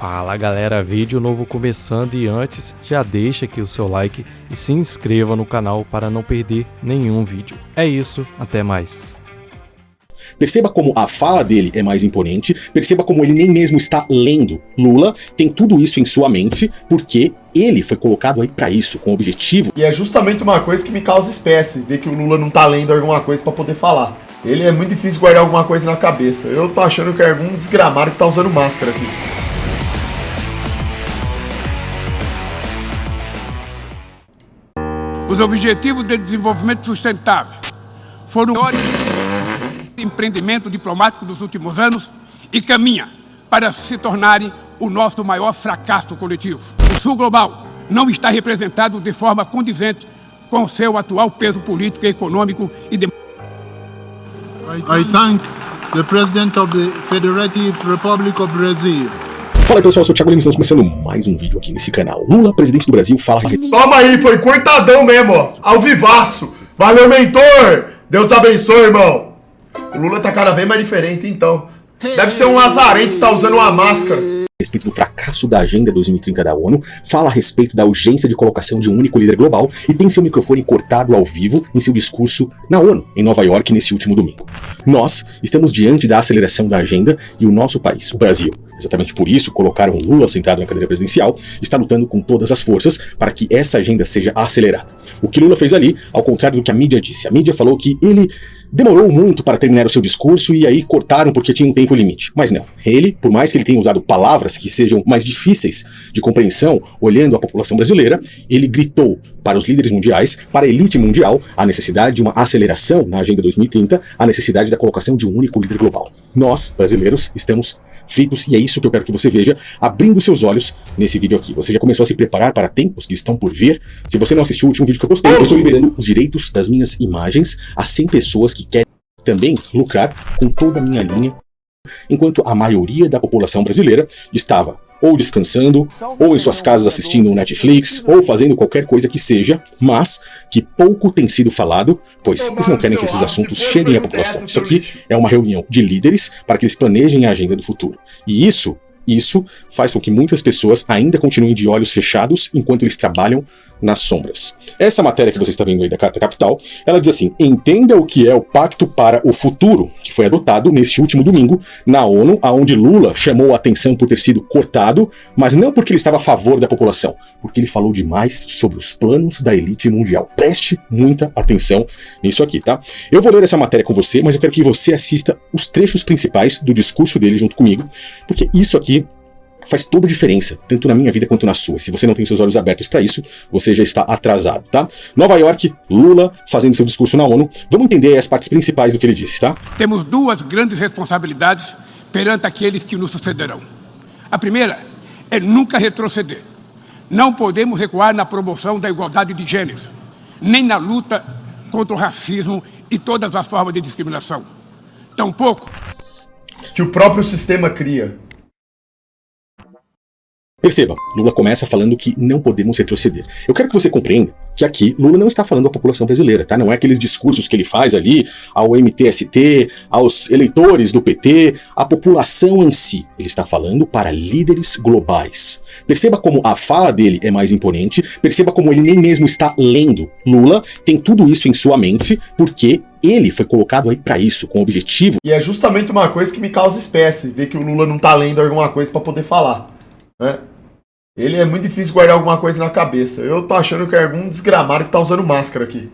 Fala galera, vídeo novo começando e antes já deixa aqui o seu like e se inscreva no canal para não perder nenhum vídeo. É isso, até mais. Perceba como a fala dele é mais imponente, perceba como ele nem mesmo está lendo. Lula tem tudo isso em sua mente porque ele foi colocado aí pra isso, com o objetivo. E é justamente uma coisa que me causa espécie, ver que o Lula não tá lendo alguma coisa pra poder falar. Ele é muito difícil guardar alguma coisa na cabeça. Eu tô achando que é algum desgramado que tá usando máscara aqui. Os Objetivos de Desenvolvimento Sustentável foram o maior empreendimento diplomático dos últimos anos e caminha para se tornarem o nosso maior fracasso coletivo. O Sul Global não está representado de forma condizente com o seu atual peso político, econômico e democrático. I thank the President of the Federative Republic of Brazil. Fala aí pessoal, eu sou o Thiago Lima, estamos começando mais um vídeo aqui nesse canal. Lula, presidente do Brasil, fala... Toma aí, foi cortadão mesmo, ó. Ao vivaço. Valeu, mentor. Deus abençoe, irmão. O Lula tá cada vez mais diferente, então. Deve ser um lazarento que tá usando uma máscara. A respeito do fracasso da Agenda 2030 da ONU, fala a respeito da urgência de colocação de um único líder global e tem seu microfone cortado ao vivo em seu discurso na ONU, em Nova York, nesse último domingo. Nós estamos diante da aceleração da agenda e o nosso país, o Brasil, exatamente por isso colocaram Lula sentado na cadeira presidencial, está lutando com todas as forças para que essa agenda seja acelerada. O que Lula fez ali, ao contrário do que a mídia disse, a mídia falou que ele demorou muito para terminar o seu discurso e aí cortaram porque tinha um tempo limite. Mas não, ele, por mais que ele tenha usado palavras que sejam mais difíceis de compreensão, olhando a população brasileira, ele gritou para os líderes mundiais, para a elite mundial, a necessidade de uma aceleração na Agenda 2030, a necessidade da colocação de um único líder global. Nós, brasileiros, estamos fritos e é isso que eu quero que você veja, abrindo seus olhos nesse vídeo aqui. Você já começou a se preparar para tempos que estão por vir? Se você não assistiu o último vídeo que eu postei, eu estou liberando os direitos das minhas imagens a 100 pessoas que querem também lucrar com toda a minha linha, enquanto a maioria da população brasileira estava ou descansando, ou em suas casas assistindo um Netflix, ou fazendo qualquer coisa que seja, mas que pouco tem sido falado, pois eles não querem que esses assuntos cheguem à população. Isso aqui é uma reunião de líderes para que eles planejem a agenda do futuro. E isso faz com que muitas pessoas ainda continuem de olhos fechados enquanto eles trabalham nas sombras. Essa matéria que você está vendo aí da Carta Capital, ela diz assim: entenda o que é o Pacto para o Futuro, que foi adotado neste último domingo na ONU, aonde Lula chamou a atenção por ter sido cortado, mas não porque ele estava a favor da população, porque ele falou demais sobre os planos da elite mundial. Preste muita atenção nisso aqui, tá? Eu vou ler essa matéria com você, mas eu quero que você assista os trechos principais do discurso dele junto comigo, porque isso aqui faz toda a diferença, tanto na minha vida quanto na sua. Se você não tem seus olhos abertos para isso, você já está atrasado, tá? Nova York, Lula fazendo seu discurso na ONU. Vamos entender as partes principais do que ele disse, tá? Temos duas grandes responsabilidades perante aqueles que nos sucederão. A primeira é nunca retroceder. Não podemos recuar na promoção da igualdade de gêneros, nem na luta contra o racismo e todas as formas de discriminação. Tampouco Que o próprio sistema cria. Perceba, Lula começa falando que não podemos retroceder. Eu quero que você compreenda que aqui Lula não está falando à população brasileira, tá? Não é aqueles discursos que ele faz ali ao MTST, aos eleitores do PT, à população em si. Ele está falando para líderes globais. Perceba como a fala dele é mais imponente, perceba como ele nem mesmo está lendo. Lula tem tudo isso em sua mente porque ele foi colocado aí pra isso, com o objetivo. E é justamente uma coisa que me causa espécie, ver que o Lula não tá lendo alguma coisa pra poder falar, né? Ele é muito difícil guardar alguma coisa na cabeça. Eu tô achando que é algum desgramado que tá usando máscara aqui.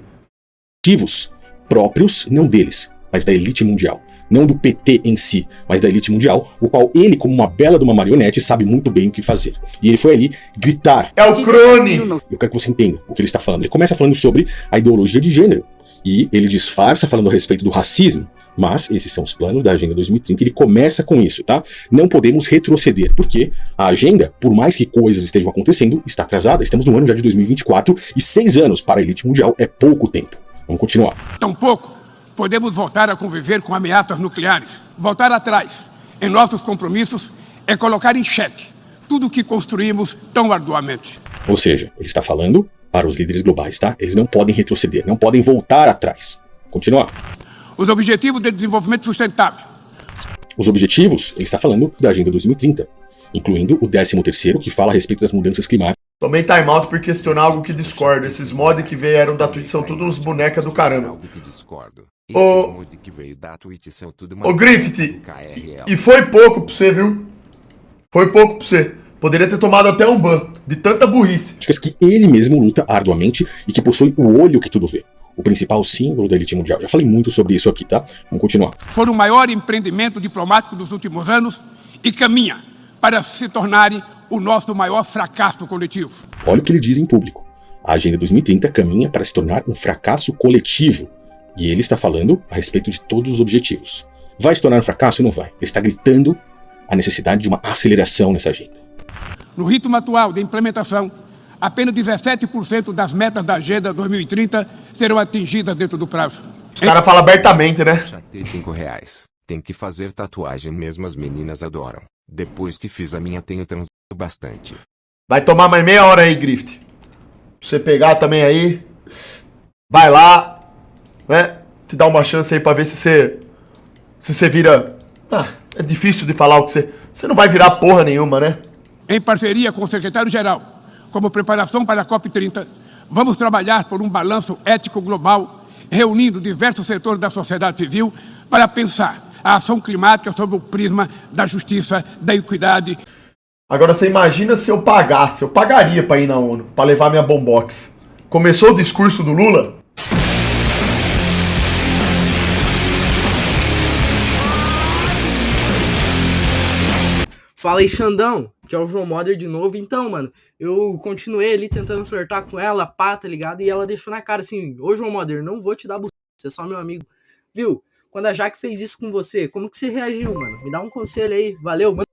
Objetivos próprios, não deles, mas da elite mundial. Não do PT em si, mas da elite mundial, o qual ele, como uma bela de uma marionete, sabe muito bem o que fazer. E ele foi ali gritar. É o Crone! Eu quero que você entenda o que ele está falando. Ele começa falando sobre a ideologia de gênero. E ele disfarça falando a respeito do racismo. Mas esses são os planos da Agenda 2030, ele começa com isso, tá? Não podemos retroceder, porque a agenda, por mais que coisas estejam acontecendo, está atrasada. Estamos no ano já de 2024 e 6 anos para a elite mundial é pouco tempo. Vamos continuar. tampouco podemos voltar a conviver com ameaças nucleares. Voltar atrás em nossos compromissos é colocar em xeque tudo o que construímos tão arduamente. Ou seja, ele está falando para os líderes globais, tá? Eles não podem retroceder, não podem voltar atrás. Continuar. Os Objetivos de Desenvolvimento Sustentável. Os objetivos, ele está falando da Agenda 2030. incluindo o 13º, que fala a respeito das mudanças climáticas. Tomei timeout por questionar algo que discordo. Esses mods que vieram da Twitch são todos uns bonecas do caramba. Ô Griffith, e foi pouco pra você, viu? Foi pouco pra você. Poderia ter tomado até um ban, de tanta burrice. Que ele mesmo luta arduamente e que possui o olho que tudo vê. O principal símbolo da elite mundial. Já falei muito sobre isso aqui, tá? Vamos continuar. Foi o maior empreendimento diplomático dos últimos anos e caminha para se tornarem o nosso maior fracasso coletivo. Olha o que ele diz em público. A Agenda 2030 caminha para se tornar um fracasso coletivo. E ele está falando a respeito de todos os objetivos. Vai se tornar um fracasso ou não vai? Ele está gritando a necessidade de uma aceleração nessa agenda. No ritmo atual de implementação, apenas 17% das metas da Agenda 2030 serão atingidas dentro do prazo. Os caras falam abertamente, né? Já tem R$5. Tem que fazer tatuagem mesmo, as meninas adoram. Depois que fiz a minha tenho transado bastante. Vai tomar mais meia hora aí, Griffith. Pra você pegar também aí. Vai lá, né? Te dá uma chance aí pra ver se você vira... Ah, é difícil de falar o que você... Você não vai virar porra nenhuma, né? Em parceria com o secretário-geral, como preparação para a COP30, vamos trabalhar por um balanço ético global, reunindo diversos setores da sociedade civil para pensar a ação climática sob o prisma da justiça, da equidade. Agora você imagina se eu pagasse, eu pagaria pra ir na ONU, pra levar minha bombox. Começou o discurso do Lula? Fala aí, Xandão, que é o João Moder de novo. Então, mano, eu continuei ali tentando flertar com ela, pá, tá ligado? E ela deixou na cara assim, ô João Moder, não vou te dar buceta, você é só meu amigo. Viu? Quando a Jaque fez isso com você, como que você reagiu, mano? Me dá um conselho aí, valeu, mano.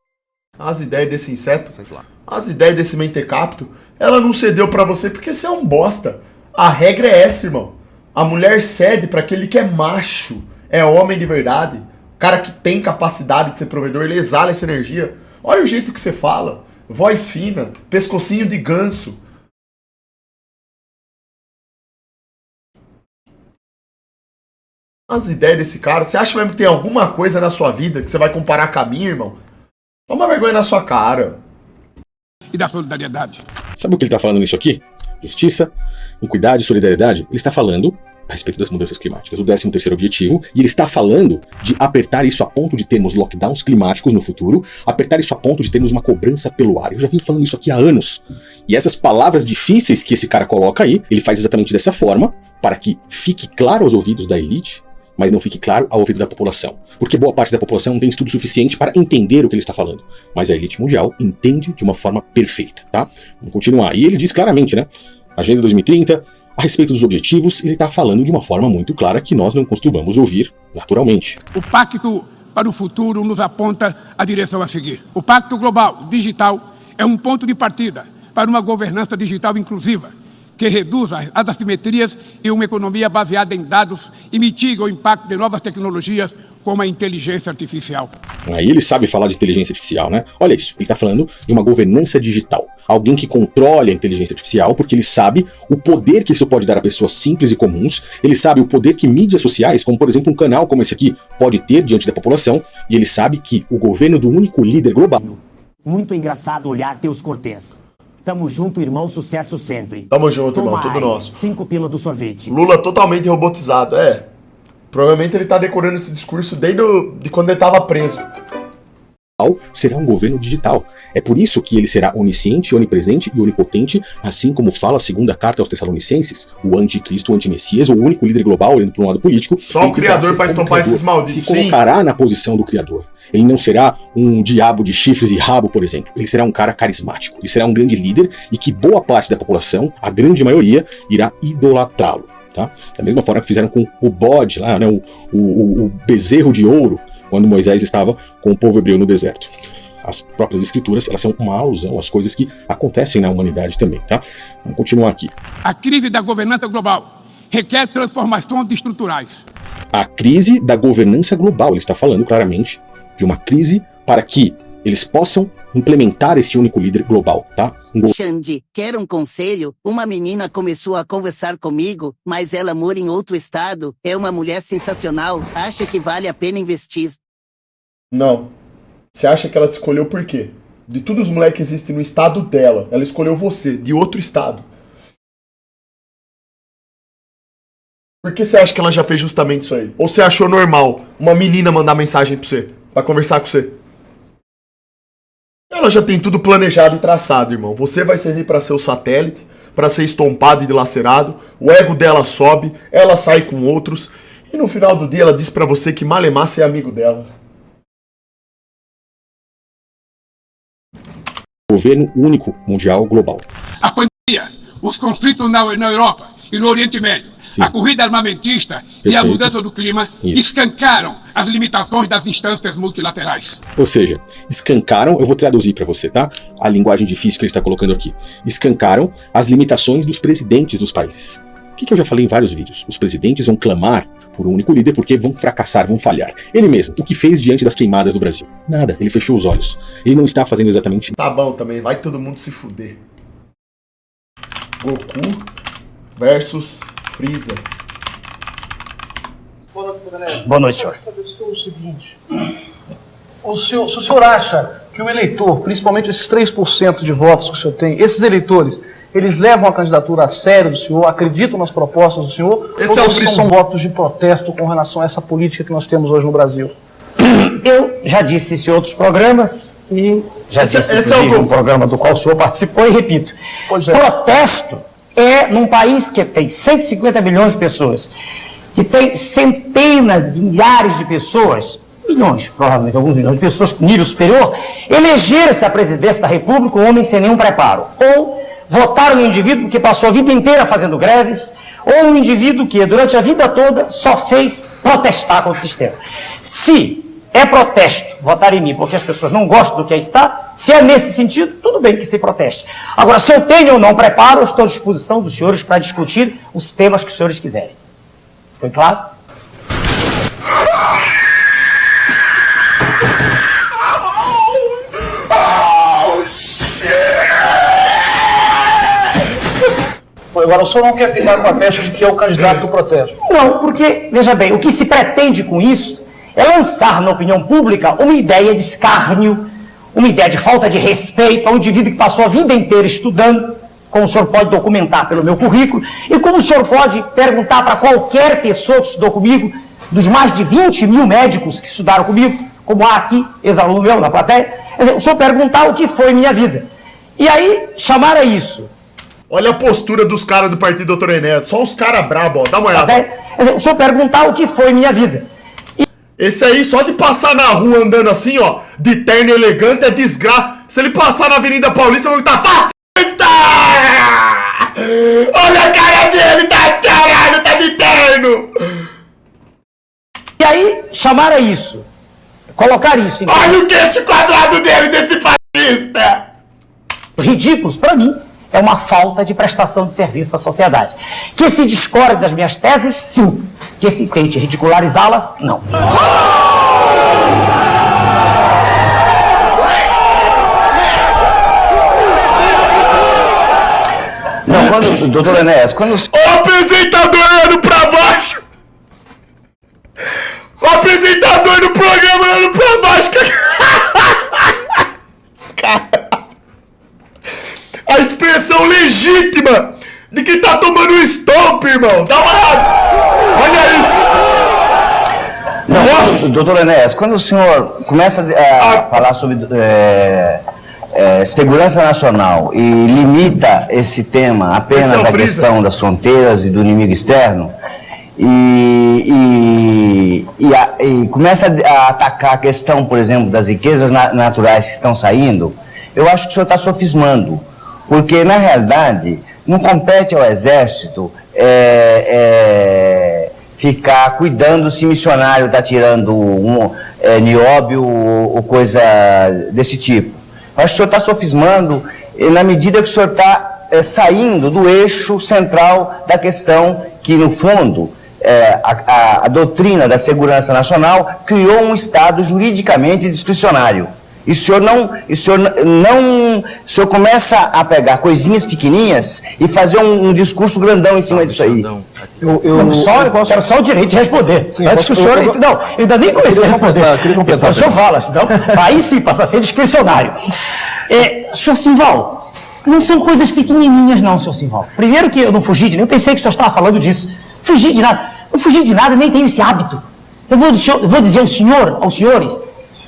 As ideias desse inseto, as ideias desse mentecapto, ela não cedeu pra você porque você é um bosta. A regra é essa, irmão. A mulher cede pra aquele que é macho, é homem de verdade. O cara que tem capacidade de ser provedor, ele exala essa energia. Olha o jeito que você fala. Voz fina, pescocinho de ganso. As ideias desse cara. Você acha mesmo que tem alguma coisa na sua vida que você vai comparar com a minha, irmão? Toma vergonha na sua cara. E da solidariedade. Sabe o que ele está falando nisso aqui? Justiça, equidade, solidariedade. Ele está falando a respeito das mudanças climáticas, o 13º objetivo, e ele está falando de apertar isso a ponto de termos lockdowns climáticos no futuro, apertar isso a ponto de termos uma cobrança pelo ar. Eu já vim falando isso aqui há anos. E essas palavras difíceis que esse cara coloca aí, ele faz exatamente dessa forma, para que fique claro aos ouvidos da elite, mas não fique claro ao ouvido da população. Porque boa parte da população não tem estudo suficiente para entender o que ele está falando. Mas a elite mundial entende de uma forma perfeita, tá? Vamos continuar. E ele diz claramente, né? Agenda 2030... A respeito dos objetivos, ele está falando de uma forma muito clara que nós não costumamos ouvir naturalmente. O Pacto para o Futuro nos aponta a direção a seguir. O Pacto Global Digital é um ponto de partida para uma governança digital inclusiva, que reduza as assimetrias e uma economia baseada em dados e mitiga o impacto de novas tecnologias como a inteligência artificial. Aí ele sabe falar de inteligência artificial, né? Olha isso, ele está falando de uma governança digital. Alguém que controle a inteligência artificial, porque ele sabe o poder que isso pode dar a pessoas simples e comuns, ele sabe o poder que mídias sociais, como por exemplo um canal como esse aqui, pode ter diante da população, e ele sabe que o governo do único líder global... Muito engraçado olhar teus Cortez. Tamo junto, irmão, sucesso sempre. Tamo junto, irmão, tudo nosso. 5 pila do sorvete. Lula totalmente robotizado, é. Provavelmente ele tá decorando esse discurso desde de quando ele tava preso. Será um governo digital. É por isso que ele será onisciente, onipresente e onipotente, assim como fala a segunda carta aos Tessalonicenses, o anticristo, o antimessias, o único líder global, olhando para um lado político. Só o Criador para estompar esses malditos. Se colocará na posição do Criador. Ele não será um diabo de chifres e rabo, por exemplo. Ele será um cara carismático. Ele será um grande líder e que boa parte da população, a grande maioria, irá idolatrá-lo. Tá? Da mesma forma que fizeram com o bode lá, né, o bezerro de ouro, quando Moisés estava com o povo hebreu no deserto. As próprias escrituras, elas são uma alusão às coisas que acontecem na humanidade também, tá? Vamos continuar aqui. A crise da governança global requer transformações estruturais. A crise da governança global, ele está falando claramente de uma crise para que eles possam implementar esse único líder global, tá? Xande, quer um conselho? Uma menina começou a conversar comigo, mas ela mora em outro estado, é uma mulher sensacional, acha que vale a pena investir. Não. Você acha que ela te escolheu por quê? De todos os moleques que existem no estado dela, ela escolheu você, de outro estado. Por que você acha que ela já fez justamente isso aí? Ou você achou normal uma menina mandar mensagem pra você, pra conversar com você? Ela já tem tudo planejado e traçado, irmão. Você vai servir pra ser o satélite, pra ser estompado e dilacerado. O ego dela sobe, ela sai com outros. E no final do dia ela diz pra você que Malemar é amigo dela. Governo único, mundial, global. A pandemia, os conflitos na Europa e no Oriente Médio, Sim. a corrida armamentista e a Perfeito. mudança do clima Isso. escancaram as limitações das instâncias multilaterais. Ou seja, escancaram, eu vou traduzir para você, tá? A linguagem difícil que ele está colocando aqui. Escancaram as limitações dos presidentes dos países. O que eu já falei em vários vídeos? Os presidentes vão clamar por um único líder porque vão fracassar, vão falhar. Ele mesmo, o que fez diante das queimadas do Brasil? Nada, ele fechou os olhos. Ele não está fazendo exatamente nada. Tá bom também, vai todo mundo se fuder. Goku versus Freeza. Boa noite, senhor. O seguinte, se o senhor acha que o eleitor, principalmente esses 3% de votos que o senhor tem, esses eleitores, eles levam a candidatura a sério do senhor, acreditam nas propostas do senhor, Esse ou é o são votos de protesto com relação a essa política que nós temos hoje no Brasil? Eu já disse isso em outros programas e já disse esse inclusive, é o Goku. no programa do qual o senhor participou e repito. Pois é. Protesto é num país que tem 150 milhões de pessoas, que tem centenas de milhares de pessoas, milhões, provavelmente alguns milhões de pessoas com nível superior, eleger-se à presidência da República um homem sem nenhum preparo. Ou votar um indivíduo que passou a vida inteira fazendo greves, ou um indivíduo que durante a vida toda só fez protestar contra o sistema. Se é protesto votar em mim porque as pessoas não gostam do que aí está, se é nesse sentido, tudo bem que se proteste. Agora, se eu tenho ou não preparo, eu estou à disposição dos senhores para discutir os temas que os senhores quiserem. Foi claro? Agora, o senhor não quer ficar com a pecha de que é o candidato do protesto? Não, porque, veja bem, o que se pretende com isso é lançar na opinião pública uma ideia de escárnio, uma ideia de falta de respeito a um indivíduo que passou a vida inteira estudando, como o senhor pode documentar pelo meu currículo, e como o senhor pode perguntar para qualquer pessoa que estudou comigo, dos mais de 20 mil médicos que estudaram comigo, como há aqui, ex-aluno meu na plateia, o senhor perguntar o que foi minha vida. E aí, chamar a isso. Olha a postura dos caras do partido Dr. Enéas, só os caras brabos, ó, dá uma olhada. O senhor perguntar o que foi minha vida. Esse aí, só de passar na rua andando assim, ó, de terno elegante, é desgraça. Se ele passar na Avenida Paulista, eu vou gritar, fascista! Olha a cara dele, tá caralho, tá de terno! E aí, chamar a isso. Colocar isso em... Olha o queixo quadrado dele, desse fascista! Ridículos, para mim, é uma falta de prestação de serviço à sociedade. Que se discorde das minhas teses, sim. Que se tente ridicularizá-las, não. Não, quando, doutor Enéas, quando... O apresentador olhando pra baixo! O apresentador do programa olhando pra baixo! A expressão legítima de quem tá tomando um stop, irmão! Dá uma olhada! Olha isso! Não, doutor Enéas, quando o senhor começa a falar sobre segurança nacional e limita esse tema apenas à questão das fronteiras e do inimigo externo, e começa a atacar a questão, por exemplo, das riquezas naturais que estão saindo, eu acho que o senhor está sofismando, porque na realidade não compete ao Exército ficar cuidando se missionário está tirando nióbio ou coisa desse tipo. Eu acho que o senhor está sofismando na medida que o senhor está saindo do eixo central da questão que, no fundo, a doutrina da segurança nacional criou um Estado juridicamente discricionário. E o senhor começa a pegar coisinhas pequenininhas e fazer um discurso grandão em cima disso aí. Eu quero só o direito de responder. Sim, antes que o senhor... Não, eu ainda nem comecei a responder. Depois o senhor fala, senão aí sim passa a ser discricionário. Senhor Simval, não são coisas pequenininhas não, senhor Simval. Primeiro que eu não fugi de nada, eu pensei que o senhor estava falando disso. Fugi de nada. Não fugi de nada, nem tenho esse hábito. Eu vou dizer ao senhor, aos senhores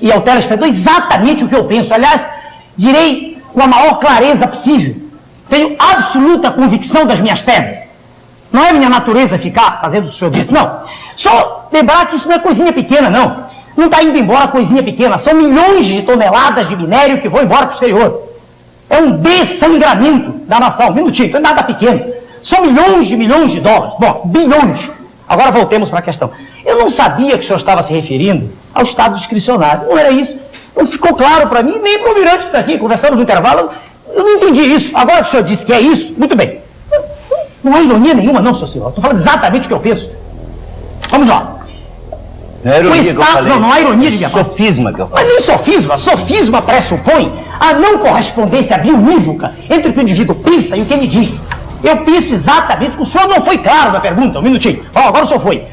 e ao telespectador exatamente o que eu penso. Aliás, direi com a maior clareza possível. Tenho absoluta convicção das minhas teses. Não é minha natureza ficar fazendo o que o senhor disse, não. Só lembrar que isso não é coisinha pequena, não. Não está indo embora coisinha pequena. São milhões de toneladas de minério que vão embora para o exterior. É um dessangramento da nação. Um minutinho, não é nada pequeno. São milhões de dólares. Bom, bilhões. Agora voltemos para a questão. Eu não sabia que o senhor estava se referindo ao estado discricionário. Não era isso. Não ficou claro para mim, nem para o Mirante que está aqui, conversando no intervalo. Eu não entendi isso. Agora que o senhor disse que é isso, muito bem. Não há ironia nenhuma, não, senhor Silva. Estou falando exatamente o que eu penso. Vamos lá. Não é ironia que eu falei. Não há ironia de sofisma que eu falei. Mas nem sofisma. Sofisma pressupõe a não correspondência bionívoca entre o que o indivíduo pensa e o que ele diz. Eu penso exatamente que o senhor não foi claro na pergunta. Um minutinho. Agora o senhor foi.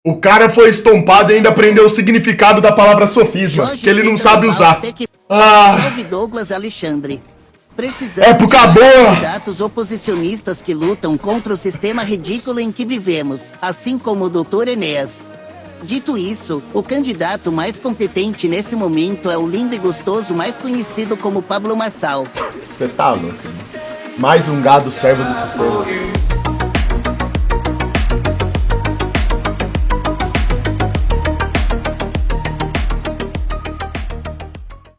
O cara foi estompado e ainda aprendeu o significado da palavra sofisma, Jorge que ele não Citra sabe usar. até que- Ah, Salve Douglas Alexandre. Precisamos época de boa! candidatos oposicionistas que lutam contra o sistema ridículo em que vivemos, assim como o Dr. Enéas. Dito isso, o candidato mais competente nesse momento é o lindo e gostoso mais conhecido como Pablo Marçal. Você tá louco. Mais um gado servo do sistema.